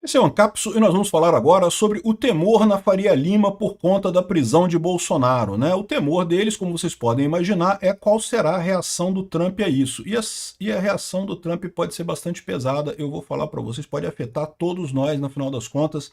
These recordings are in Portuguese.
Esse é o Ancapso e nós vamos falar agora sobre o temor na Faria Lima por conta da prisão de Bolsonaro, né? O temor deles, como vocês podem imaginar, é qual será a reação do Trump a isso. E a reação do Trump pode ser bastante pesada, eu vou falar para vocês, pode afetar todos nós, no final das contas.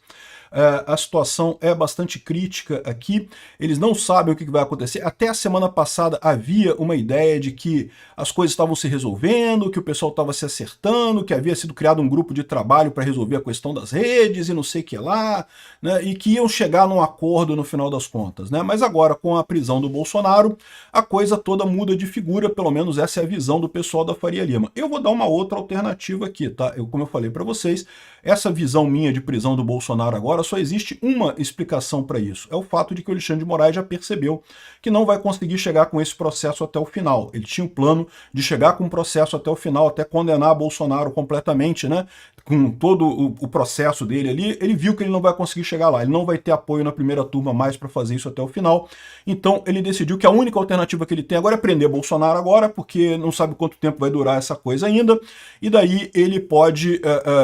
A situação é bastante crítica aqui, eles não sabem o que vai acontecer. Até a semana passada havia uma ideia de que as coisas estavam se resolvendo, que o pessoal estava se acertando, que havia sido criado um grupo de trabalho para resolver a questão das redes e não sei o que lá, né, e que iam chegar num acordo no final das contas, né? Mas agora, com a prisão do Bolsonaro, a coisa toda muda de figura, pelo menos essa é a visão do pessoal da Faria Lima. Eu vou dar uma outra alternativa aqui, tá? Como eu falei para vocês, essa visão minha de prisão do Bolsonaro agora, só existe uma explicação para isso. É o fato de que o Alexandre de Moraes já percebeu que não vai conseguir chegar com esse processo até o final. Ele tinha um plano de chegar com o processo até o final, até condenar Bolsonaro completamente, né? Com todo o processo dele ali, ele viu que ele não vai conseguir chegar lá, ele não vai ter apoio na primeira turma mais para fazer isso até o final, então ele decidiu que a única alternativa que ele tem agora é prender Bolsonaro agora, porque não sabe quanto tempo vai durar essa coisa ainda, e daí ele pode,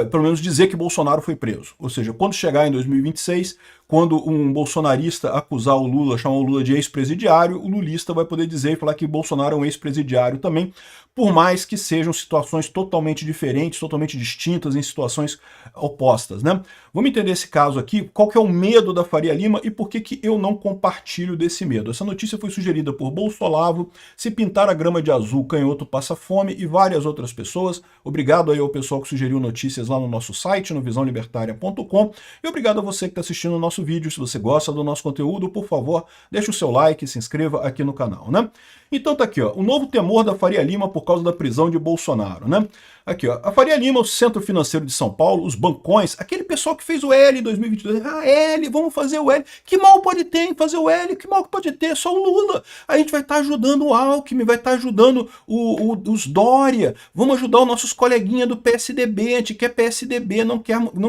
pelo menos, dizer que Bolsonaro foi preso, ou seja, quando chegar em 2026, quando um bolsonarista acusar o Lula, chamar o Lula de ex-presidiário, o lulista vai poder dizer e falar que Bolsonaro é um ex-presidiário também, por mais que sejam situações totalmente diferentes, totalmente distintas, em situações opostas, né? Vamos entender esse caso aqui, qual que é o medo da Faria Lima e por que que eu não compartilho desse medo. Essa notícia foi sugerida por Bolsolavo, Se Pintar a Grama de Azul, Canhoto Passa Fome e várias outras pessoas. Obrigado aí ao pessoal que sugeriu notícias lá no nosso site, no visãolibertaria.com, e obrigado a você que está assistindo o nosso vídeo. Se você gosta do nosso conteúdo, por favor, deixe o seu like e se inscreva aqui no canal, né? Então tá aqui, ó, o novo temor da Faria Lima por causa da prisão de Bolsonaro, né? Aqui, ó, a Faria Lima, o Centro Financeiro de São Paulo, os bancões, aquele pessoal que fez o L em 2022, L, vamos fazer o L, que mal pode ter em fazer o L, que mal pode ter, só o Lula, a gente vai estar ajudando o Alckmin, vai estar ajudando os Dória, vamos ajudar os nossos coleguinhas do PSDB, a gente quer PSDB, não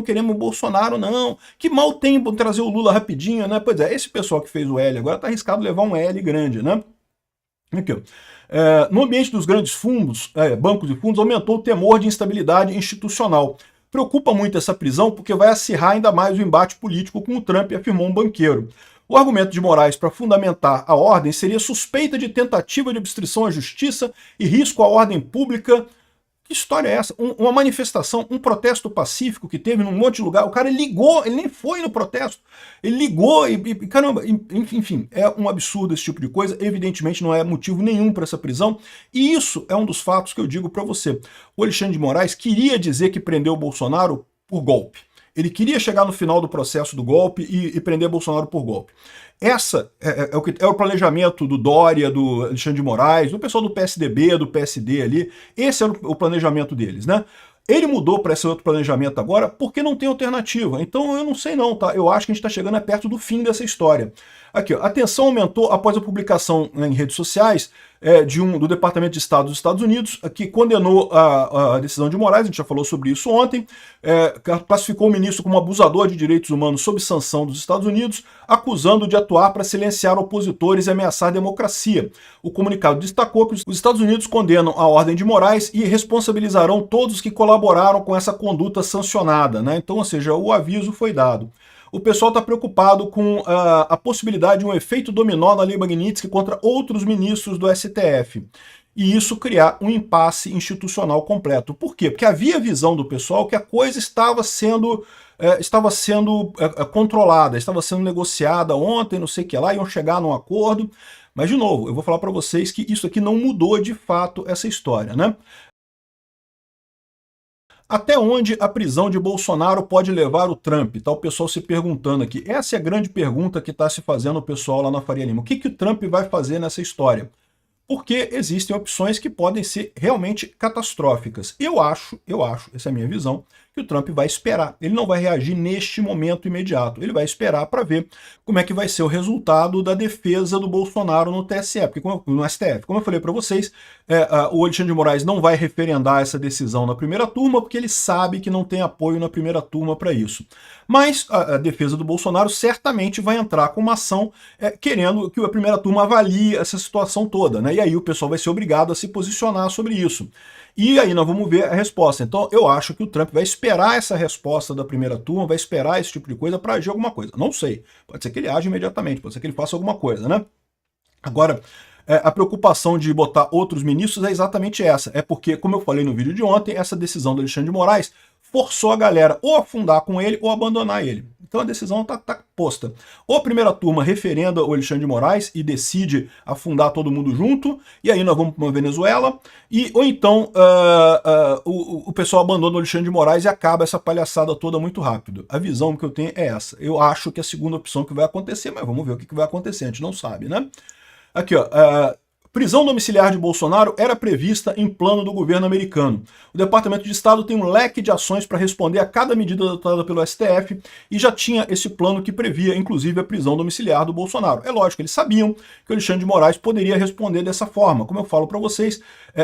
queremos o Bolsonaro não, que mal tem trazer o Lula rapidinho, né? Pois é, esse pessoal que fez o L agora tá arriscado levar um L grande, né? Aqui, ó. No ambiente dos grandes fundos, bancos e fundos, aumentou o temor de instabilidade institucional. Preocupa muito essa prisão porque vai acirrar ainda mais o embate político com o Trump, afirmou um banqueiro. O argumento de Moraes para fundamentar a ordem seria suspeita de tentativa de obstrução à justiça e risco à ordem pública. Que história é essa? Uma manifestação, um protesto pacífico que teve num monte de lugar, o cara ligou, ele nem foi no protesto, ele ligou caramba, enfim, é um absurdo esse tipo de coisa, evidentemente não é motivo nenhum para essa prisão, e isso é um dos fatos que eu digo para você. O Alexandre de Moraes queria dizer que prendeu o Bolsonaro por golpe. Ele queria chegar no final do processo do golpe e prender Bolsonaro por golpe. Essa é o planejamento do Dória, do Alexandre de Moraes, do pessoal do PSDB, do PSD ali. Esse é o planejamento deles, né? Ele mudou para esse outro planejamento agora porque não tem alternativa. Então eu não sei não, tá? Eu acho que a gente está chegando perto do fim dessa história. Aqui, ó, a tensão aumentou após a publicação em redes sociais do Departamento de Estado dos Estados Unidos, que condenou a decisão de Moraes, a gente já falou sobre isso ontem, classificou o ministro como abusador de direitos humanos sob sanção dos Estados Unidos, acusando de atuar para silenciar opositores e ameaçar a democracia. O comunicado destacou que os Estados Unidos condenam a ordem de Moraes e responsabilizarão todos que colaboraram com essa conduta sancionada, né? Então, ou seja, o aviso foi dado. O pessoal está preocupado com a possibilidade de um efeito dominó na Lei Magnitsky contra outros ministros do STF. E isso criar um impasse institucional completo. Por quê? Porque havia visão do pessoal que a coisa estava sendo controlada, estava sendo negociada ontem, não sei o que lá, iam chegar num acordo. Mas, de novo, eu vou falar para vocês que isso aqui não mudou de fato essa história, né? Até onde a prisão de Bolsonaro pode levar o Trump? Tá o pessoal se perguntando aqui. Essa é a grande pergunta que está se fazendo o pessoal lá na Faria Lima. O que o Trump vai fazer nessa história? Porque existem opções que podem ser realmente catastróficas. Eu acho, essa é a minha visão, que o Trump vai esperar. Ele não vai reagir neste momento imediato. Ele vai esperar para ver como é que vai ser o resultado da defesa do Bolsonaro no TSE, no STF. Como eu falei para vocês, o Alexandre de Moraes não vai referendar essa decisão na primeira turma, porque ele sabe que não tem apoio na primeira turma para isso. Mas a defesa do Bolsonaro certamente vai entrar com uma ação querendo que a primeira turma avalie essa situação toda, né? E aí o pessoal vai ser obrigado a se posicionar sobre isso. E aí nós vamos ver a resposta. Então eu acho que o Trump vai esperar esperar essa resposta da primeira turma, vai esperar esse tipo de coisa para agir alguma coisa. Não sei. Pode ser que ele age imediatamente, pode ser que ele faça alguma coisa, né? Agora, a preocupação de botar outros ministros é exatamente essa. É porque, como eu falei no vídeo de ontem, essa decisão do Alexandre de Moraes forçou a galera ou a fundar com ele ou abandonar ele. Então a decisão está posta. Ou a primeira turma referenda o Alexandre de Moraes e decide afundar todo mundo junto, e aí nós vamos para uma Venezuela, ou então o pessoal abandona o Alexandre de Moraes e acaba essa palhaçada toda muito rápido. A visão que eu tenho é essa. Eu acho que é a segunda opção que vai acontecer, mas vamos ver o que vai acontecer, a gente não sabe, né? Aqui, ó, prisão domiciliar de Bolsonaro era prevista em plano do governo americano. O Departamento de Estado tem um leque de ações para responder a cada medida adotada pelo STF e já tinha esse plano que previa, inclusive, a prisão domiciliar do Bolsonaro. É lógico, eles sabiam que o Alexandre de Moraes poderia responder dessa forma. Como eu falo para vocês,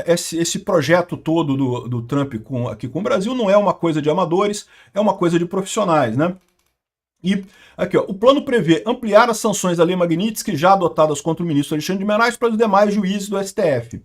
esse projeto todo do Trump aqui com o Brasil não é uma coisa de amadores, é uma coisa de profissionais, né? E aqui, ó, o plano prevê ampliar as sanções da Lei Magnitsky já adotadas contra o ministro Alexandre de Moraes para os demais juízes do STF.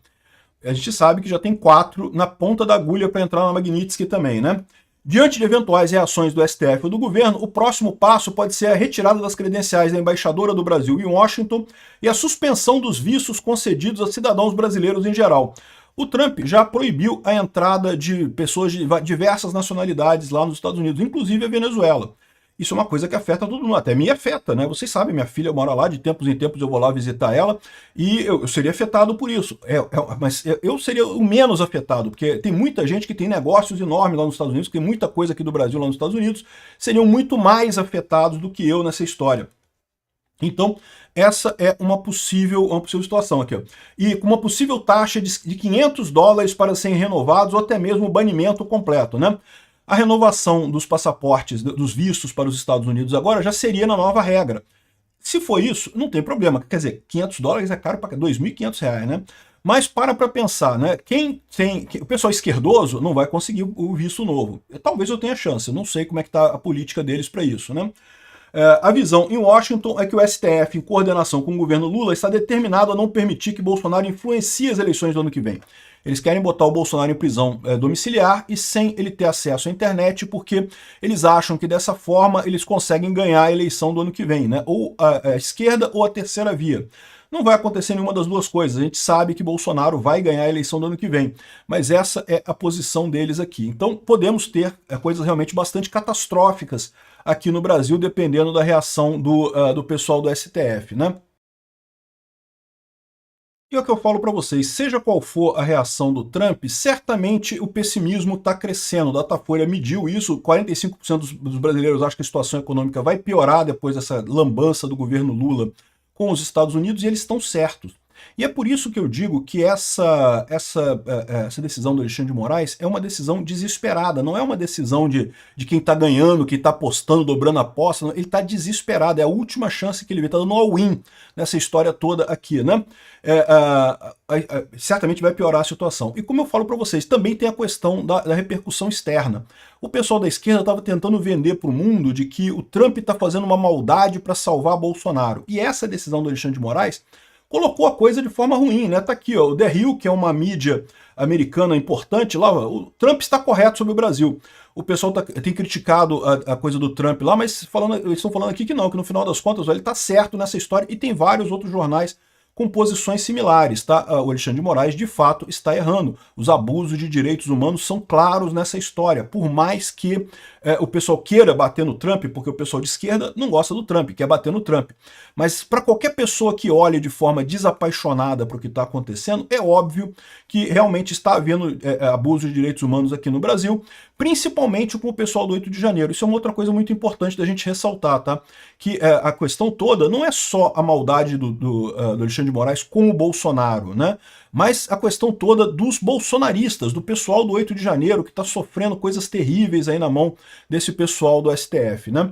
A gente sabe que já tem 4 na ponta da agulha para entrar na Magnitsky também, né? Diante de eventuais reações do STF ou do governo, o próximo passo pode ser a retirada das credenciais da embaixadora do Brasil em Washington e a suspensão dos vistos concedidos a cidadãos brasileiros em geral. O Trump já proibiu a entrada de pessoas de diversas nacionalidades lá nos Estados Unidos, inclusive a Venezuela. Isso é uma coisa que afeta todo mundo, até me afeta, né? Vocês sabem, minha filha mora lá, de tempos em tempos eu vou lá visitar ela, e eu seria afetado por isso. Mas eu seria o menos afetado, porque tem muita gente que tem negócios enormes lá nos Estados Unidos, que tem muita coisa aqui do Brasil lá nos Estados Unidos, seriam muito mais afetados do que eu nessa história. Então, essa é uma possível situação aqui, ó. E com uma possível taxa de $500 para serem renovados, ou até mesmo o banimento completo, né? A renovação dos passaportes, dos vistos para os Estados Unidos agora já seria na nova regra. Se for isso, não tem problema. Quer dizer, $500 é caro para R$2.500, né? Mas para pensar, né? O pessoal esquerdoso não vai conseguir o visto novo. Talvez eu tenha chance, eu não sei como é que está a política deles para isso, né? A visão em Washington é que o STF, em coordenação com o governo Lula, está determinado a não permitir que Bolsonaro influencie as eleições do ano que vem. Eles querem botar o Bolsonaro em prisão domiciliar e sem ele ter acesso à internet, porque eles acham que dessa forma eles conseguem ganhar a eleição do ano que vem, né? Ou a esquerda ou a terceira via. Não vai acontecer nenhuma das duas coisas. A gente sabe que Bolsonaro vai ganhar a eleição do ano que vem, mas essa é a posição deles aqui. Então podemos ter coisas realmente bastante catastróficas aqui no Brasil, dependendo da reação do pessoal do STF, né? E é o que eu falo para vocês, seja qual for a reação do Trump, certamente o pessimismo está crescendo. O Datafolha mediu isso, 45% dos brasileiros acham que a situação econômica vai piorar depois dessa lambança do governo Lula com os Estados Unidos, e eles estão certos. E é por isso que eu digo que essa decisão do Alexandre de Moraes é uma decisão desesperada, não é uma decisão de quem está ganhando, quem está apostando, dobrando a aposta, ele está desesperado, é a última chance que ele vê, está dando all-in nessa história toda aqui, né? Certamente vai piorar a situação. E como eu falo para vocês, também tem a questão da repercussão externa. O pessoal da esquerda estava tentando vender para o mundo de que o Trump está fazendo uma maldade para salvar Bolsonaro. E essa decisão do Alexandre de Moraes colocou a coisa de forma ruim, né? Tá aqui, ó, o The Hill, que é uma mídia americana importante lá, o Trump está correto sobre o Brasil. O pessoal tem criticado a coisa do Trump lá, mas eles estão falando aqui que não, que no final das contas, ó, ele está certo nessa história, e tem vários outros jornais com posições similares, tá? O Alexandre de Moraes, de fato, está errando. Os abusos de direitos humanos são claros nessa história, por mais que o pessoal queira bater no Trump, porque o pessoal de esquerda não gosta do Trump, quer bater no Trump. Mas para qualquer pessoa que olhe de forma desapaixonada para o que está acontecendo, é óbvio que realmente está havendo abuso de direitos humanos aqui no Brasil, principalmente com o pessoal do 8 de janeiro. Isso é uma outra coisa muito importante da gente ressaltar, tá? Que a questão toda não é só a maldade do Alexandre de Moraes com o Bolsonaro, né? Mas a questão toda dos bolsonaristas, do pessoal do 8 de janeiro, que está sofrendo coisas terríveis aí na mão desse pessoal do STF, né?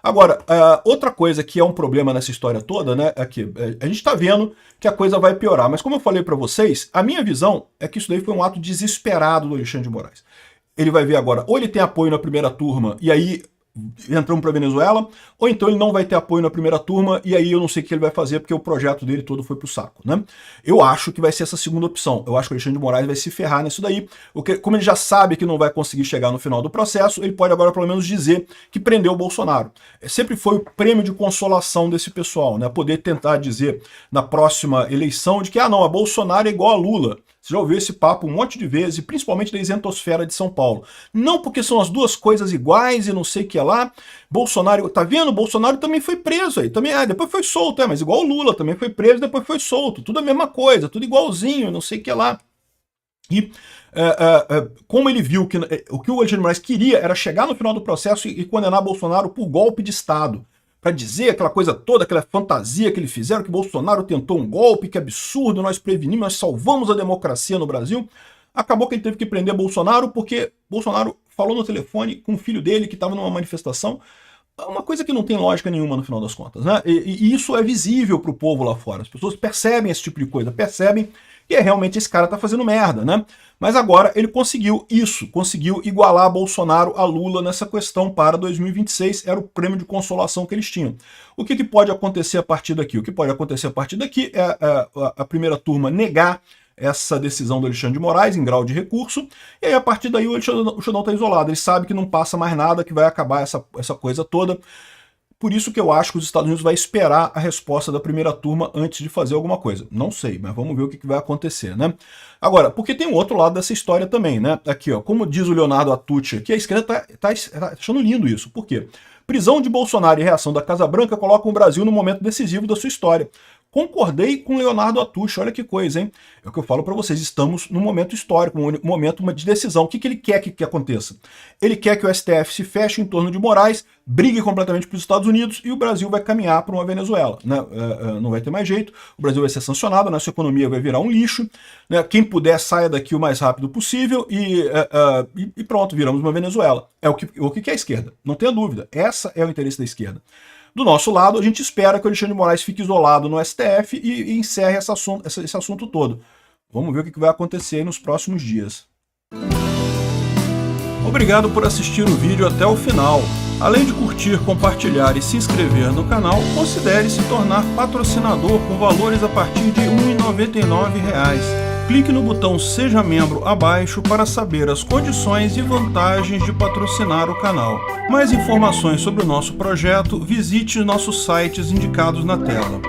Agora, outra coisa que é um problema nessa história toda, né, é que a gente está vendo que a coisa vai piorar, mas como eu falei para vocês, a minha visão é que isso daí foi um ato desesperado do Alexandre de Moraes. Ele vai ver agora, ou ele tem apoio na primeira turma, e aí entramos para a Venezuela, ou então ele não vai ter apoio na primeira turma, e aí eu não sei o que ele vai fazer, porque o projeto dele todo foi pro saco, né? Eu acho que vai ser essa segunda opção. Eu acho que o Alexandre de Moraes vai se ferrar nisso daí, porque como ele já sabe que não vai conseguir chegar no final do processo, ele pode agora pelo menos dizer que prendeu o Bolsonaro. Sempre foi o prêmio de consolação desse pessoal, né? Poder tentar dizer na próxima eleição de que, não, a Bolsonaro é igual a Lula. Você já ouviu esse papo um monte de vezes, e principalmente da isentosfera de São Paulo. Não porque são as duas coisas iguais e não sei o que lá. Bolsonaro, tá vendo? Bolsonaro também foi preso aí. Também, depois foi solto, mas igual o Lula também foi preso, depois foi solto. Tudo a mesma coisa, tudo igualzinho, não sei o que lá. E como ele viu que o que o Alexandre de Moraes queria era chegar no final do processo e condenar Bolsonaro por golpe de Estado. Para dizer aquela coisa toda, aquela fantasia que eles fizeram, que Bolsonaro tentou um golpe, que absurdo, nós prevenimos, nós salvamos a democracia no Brasil. Acabou que ele teve que prender Bolsonaro porque Bolsonaro falou no telefone com o filho dele que estava numa manifestação. Uma coisa que não tem lógica nenhuma no final das contas, né? E isso é visível para o povo lá fora. As pessoas percebem esse tipo de coisa, percebem que realmente esse cara tá fazendo merda, né? Mas agora ele conseguiu isso, conseguiu igualar Bolsonaro a Lula nessa questão para 2026, era o prêmio de consolação que eles tinham. O que pode acontecer a partir daqui? O que pode acontecer a partir daqui é a primeira turma negar essa decisão do Alexandre de Moraes em grau de recurso, e aí a partir daí o Xandão está isolado, ele sabe que não passa mais nada, que vai acabar essa coisa toda. Por isso que eu acho que os Estados Unidos vai esperar a resposta da primeira turma antes de fazer alguma coisa. Não sei, mas vamos ver o que vai acontecer, né? Agora, porque tem um outro lado dessa história também, né? Aqui, ó, como diz o Leonardo Atucci, que a esquerda tá achando lindo isso. Por quê? Prisão de Bolsonaro e reação da Casa Branca colocam o Brasil no momento decisivo da sua história. Concordei com Leonardo Atucci, olha que coisa, hein? É o que eu falo para vocês, estamos num momento histórico, num momento de decisão. O que ele quer que aconteça? Ele quer que o STF se feche em torno de Moraes, brigue completamente para os Estados Unidos e o Brasil vai caminhar para uma Venezuela, né? Não vai ter mais jeito, o Brasil vai ser sancionado, a nossa economia vai virar um lixo, né? Quem puder saia daqui o mais rápido possível e pronto, viramos uma Venezuela. É o que é a esquerda, não tenha dúvida, essa é o interesse da esquerda. Do nosso lado, a gente espera que o Alexandre de Moraes fique isolado no STF e encerre esse assunto todo. Vamos ver o que vai acontecer nos próximos dias. Obrigado por assistir o vídeo até o final. Além de curtir, compartilhar e se inscrever no canal, considere se tornar patrocinador com valores a partir de R$ 1,99. Clique no botão Seja Membro abaixo para saber as condições e vantagens de patrocinar o canal. Mais informações sobre o nosso projeto, visite nossos sites indicados na tela.